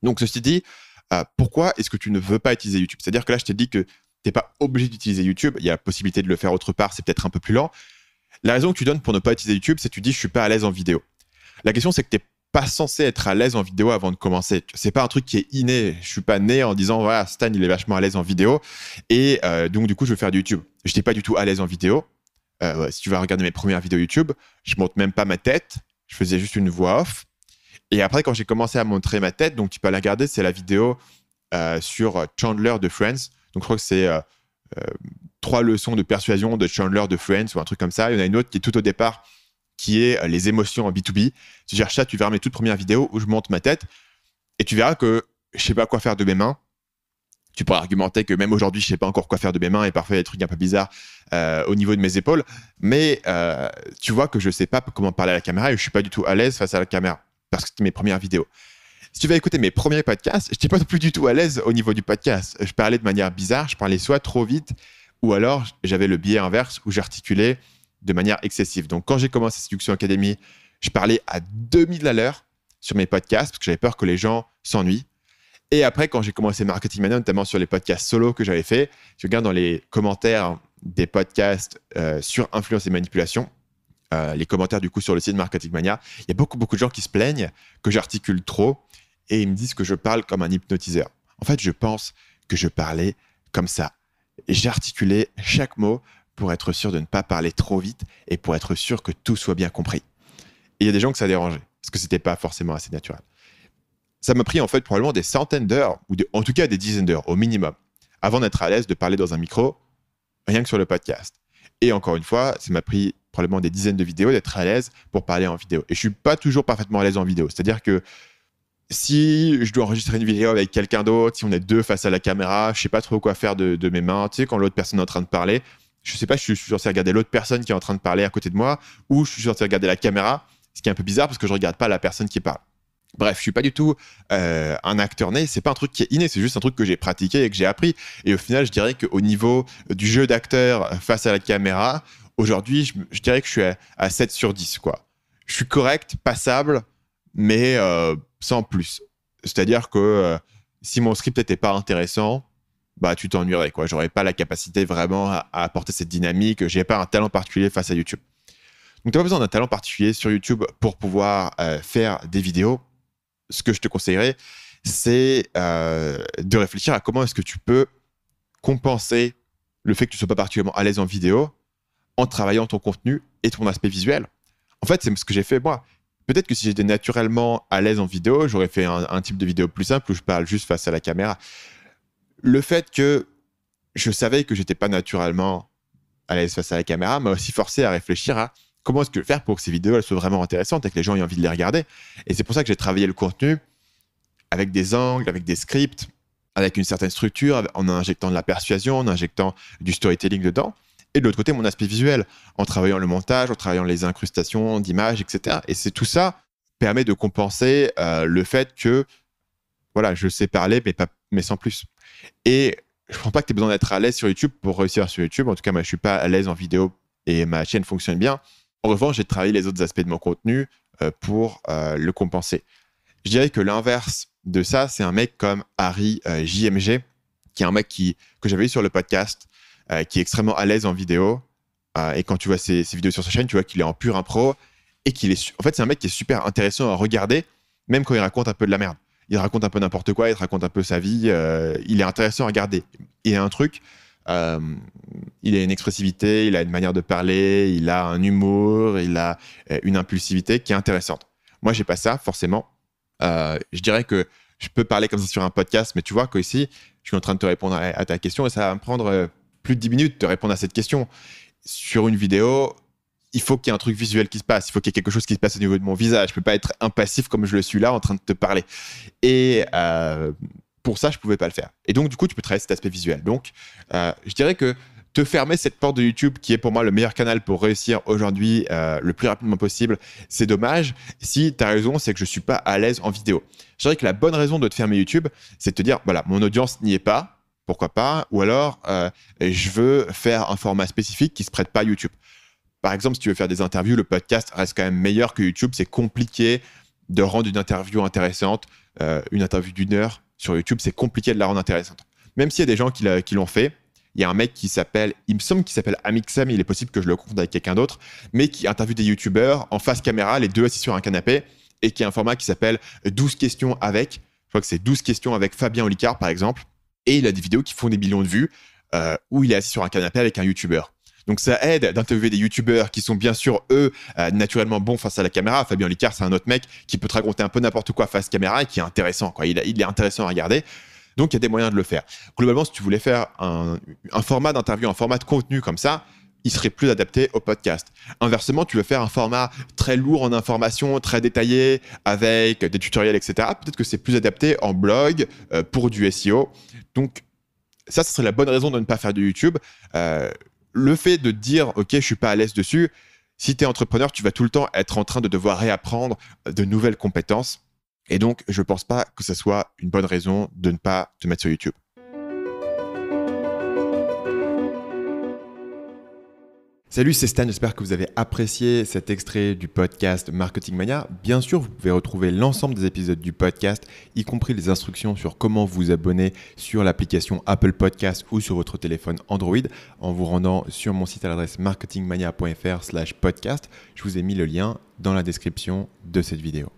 Donc, ceci dit, pourquoi est-ce que tu ne veux pas utiliser YouTube? C'est-à-dire que là, je t'ai dit que tu n'es pas obligé d'utiliser YouTube. Il y a la possibilité de le faire autre part. C'est peut-être un peu plus lent. La raison que tu donnes pour ne pas utiliser YouTube, c'est que tu dis « je suis pas à l'aise en vidéo ». La question, c'est que tu n'es pas censé être à l'aise en vidéo avant de commencer. C'est pas un truc qui est inné. Je suis pas né en disant « voilà, Stan, il est vachement à l'aise en vidéo et donc du coup, je veux faire du YouTube ». Je n'étais pas du tout à l'aise en vidéo. Si tu vas regarder mes premières vidéos YouTube, je montre même pas ma tête. Je faisais juste une voix off. Et après, quand j'ai commencé à montrer ma tête, donc tu peux la regarder, c'est la vidéo sur Chandler de Friends. Donc je crois que c'est 3 leçons de persuasion de Chandler de Friends ou un truc comme ça. Il y en a une autre qui est tout au départ, qui est les émotions en B2B. Si tu cherches ça, tu verras mes toutes premières vidéos où je monte ma tête et tu verras que je sais pas quoi faire de mes mains. Tu pourras argumenter que même aujourd'hui, je sais pas encore quoi faire de mes mains et parfois il y a des trucs un peu bizarres au niveau de mes épaules. Mais tu vois que je sais pas comment parler à la caméra et je suis pas du tout à l'aise face à la caméra parce que c'était mes premières vidéos. Si tu vas écouter mes premiers podcasts, je n'étais pas plus du tout à l'aise au niveau du podcast. Je parlais de manière bizarre, je parlais soit trop vite ou alors j'avais le biais inverse où j'articulais de manière excessive. Donc quand j'ai commencé Séduction Academy, je parlais à 2000 à l'heure sur mes podcasts parce que j'avais peur que les gens s'ennuient. Et après, quand j'ai commencé Marketing Mania, notamment sur les podcasts solo que j'avais fait, tu regardes dans les commentaires des podcasts sur influence et manipulation, les commentaires du coup sur le site Marketing Mania, il y a beaucoup de gens qui se plaignent que j'articule trop et ils me disent que je parle comme un hypnotiseur. En fait, je pense que je parlais comme ça. Et j'articulais chaque mot pour être sûr de ne pas parler trop vite et pour être sûr que tout soit bien compris. Et il y a des gens que ça dérangeait parce que c'était pas forcément assez naturel. Ça m'a pris en fait probablement des centaines d'heures ou en tout cas des dizaines d'heures au minimum avant d'être à l'aise de parler dans un micro, rien que sur le podcast. Et encore une fois, ça m'a pris probablement des dizaines de vidéos d'être à l'aise pour parler en vidéo. Et je suis pas toujours parfaitement à l'aise en vidéo. C'est-à-dire que si je dois enregistrer une vidéo avec quelqu'un d'autre, si on est deux face à la caméra, je sais pas trop quoi faire de mes mains. Tu sais, quand l'autre personne est en train de parler, je sais pas, je suis censé regarder l'autre personne qui est en train de parler à côté de moi ou je suis censé regarder la caméra, ce qui est un peu bizarre parce que je regarde pas la personne qui parle. Bref, je suis pas du tout un acteur né. C'est pas un truc qui est inné, c'est juste un truc que j'ai pratiqué et que j'ai appris. Et au final, je dirais qu'au niveau du jeu d'acteur face à la caméra, aujourd'hui, je dirais que je suis à 7 sur 10, quoi. Je suis correct, passable, mais sans plus. C'est-à-dire que si mon script n'était pas intéressant, bah tu t'ennuierais, quoi. J'aurais pas la capacité vraiment à apporter cette dynamique. J'ai pas un talent particulier face à YouTube. Donc t'as pas besoin d'un talent particulier sur YouTube pour pouvoir faire des vidéos. Ce que je te conseillerais, c'est de réfléchir à comment est-ce que tu peux compenser le fait que tu ne sois pas particulièrement à l'aise en vidéo en travaillant ton contenu et ton aspect visuel. En fait, c'est ce que j'ai fait moi. Peut-être que si j'étais naturellement à l'aise en vidéo, j'aurais fait un type de vidéo plus simple où je parle juste face à la caméra. Le fait que je savais que j'étais pas naturellement à l'aise face à la caméra m'a aussi forcé à réfléchir à comment est-ce que je vais faire pour que ces vidéos elles soient vraiment intéressantes et que les gens aient envie de les regarder. Et c'est pour ça que j'ai travaillé le contenu avec des angles, avec des scripts, avec une certaine structure, en injectant de la persuasion, en injectant du storytelling dedans. Et de l'autre côté, mon aspect visuel, en travaillant le montage, en travaillant les incrustations d'images, etc. Et c'est tout ça permet de compenser le fait que voilà, je sais parler, mais sans plus. Et je ne pense pas que tu aies besoin d'être à l'aise sur YouTube pour réussir sur YouTube. En tout cas, moi, je ne suis pas à l'aise en vidéo et ma chaîne fonctionne bien. En revanche, j'ai travaillé les autres aspects de mon contenu pour le compenser. Je dirais que l'inverse de ça, c'est un mec comme Harry JMG, qui est un mec que j'avais eu sur le podcast, qui est extrêmement à l'aise en vidéo. Et quand tu vois ses vidéos sur sa chaîne, tu vois qu'il est en pur impro et en fait, c'est un mec qui est super intéressant à regarder, même quand il raconte un peu de la merde. Il raconte un peu n'importe quoi, il te raconte un peu sa vie. Il est intéressant à regarder. Il a un truc, il a une expressivité, il a une manière de parler, il a un humour, il a une impulsivité qui est intéressante. Moi, j'ai pas ça, forcément. Je dirais que je peux parler comme ça sur un podcast, mais tu vois qu'ici, je suis en train de te répondre à ta question et ça va me prendre plus de 10 minutes de répondre à cette question. Sur une vidéo, il faut qu'il y ait un truc visuel qui se passe, il faut qu'il y ait quelque chose qui se passe au niveau de mon visage. Je peux pas être impassif comme je le suis là en train de te parler. Et pour ça, je pouvais pas le faire. Et donc, du coup, tu peux travailler cet aspect visuel. Donc, je dirais que te fermer cette porte de YouTube, qui est pour moi le meilleur canal pour réussir aujourd'hui le plus rapidement possible, c'est dommage. Si tu as raison, c'est que je suis pas à l'aise en vidéo. Je dirais que la bonne raison de te fermer YouTube, c'est de te dire, voilà, mon audience n'y est pas, pourquoi pas, ou alors je veux faire un format spécifique qui se prête pas à YouTube. Par exemple, si tu veux faire des interviews, le podcast reste quand même meilleur que YouTube. C'est compliqué de rendre une interview intéressante, une interview d'1 heure sur YouTube, c'est compliqué de la rendre intéressante. Même s'il y a des gens qui l'ont fait, il y a un mec il me semble qu'il s'appelle Amixem, il est possible que je le confonde avec quelqu'un d'autre, mais qui interviewe des youtubeurs en face caméra, les deux assis sur un canapé, et qui a un format qui s'appelle 12 questions avec, je crois que c'est 12 questions avec Fabien Olicard par exemple, et il a des vidéos qui font des millions de vues, où il est assis sur un canapé avec un youtubeur. Donc ça aide d'interviewer des youtubeurs qui sont bien sûr, eux, naturellement bons face à la caméra. Fabien Olicard, c'est un autre mec qui peut te raconter un peu n'importe quoi face caméra et qui est intéressant, quoi. Il est intéressant à regarder. Donc, il y a des moyens de le faire. Globalement, si tu voulais faire un format d'interview, un format de contenu comme ça, il serait plus adapté au podcast. Inversement, tu veux faire un format très lourd en informations, très détaillé, avec des tutoriels, etc. Peut-être que c'est plus adapté en blog pour du SEO. Donc, ça serait la bonne raison de ne pas faire de YouTube. Le fait de dire « Ok, je suis pas à l'aise dessus », si tu es entrepreneur, tu vas tout le temps être en train de devoir réapprendre de nouvelles compétences. Et donc, je ne pense pas que ce soit une bonne raison de ne pas te mettre sur YouTube. Salut, c'est Stan, j'espère que vous avez apprécié cet extrait du podcast Marketing Mania. Bien sûr, vous pouvez retrouver l'ensemble des épisodes du podcast, y compris les instructions sur comment vous abonner sur l'application Apple Podcast ou sur votre téléphone Android en vous rendant sur mon site à l'adresse marketingmania.fr/podcast. Je vous ai mis le lien dans la description de cette vidéo.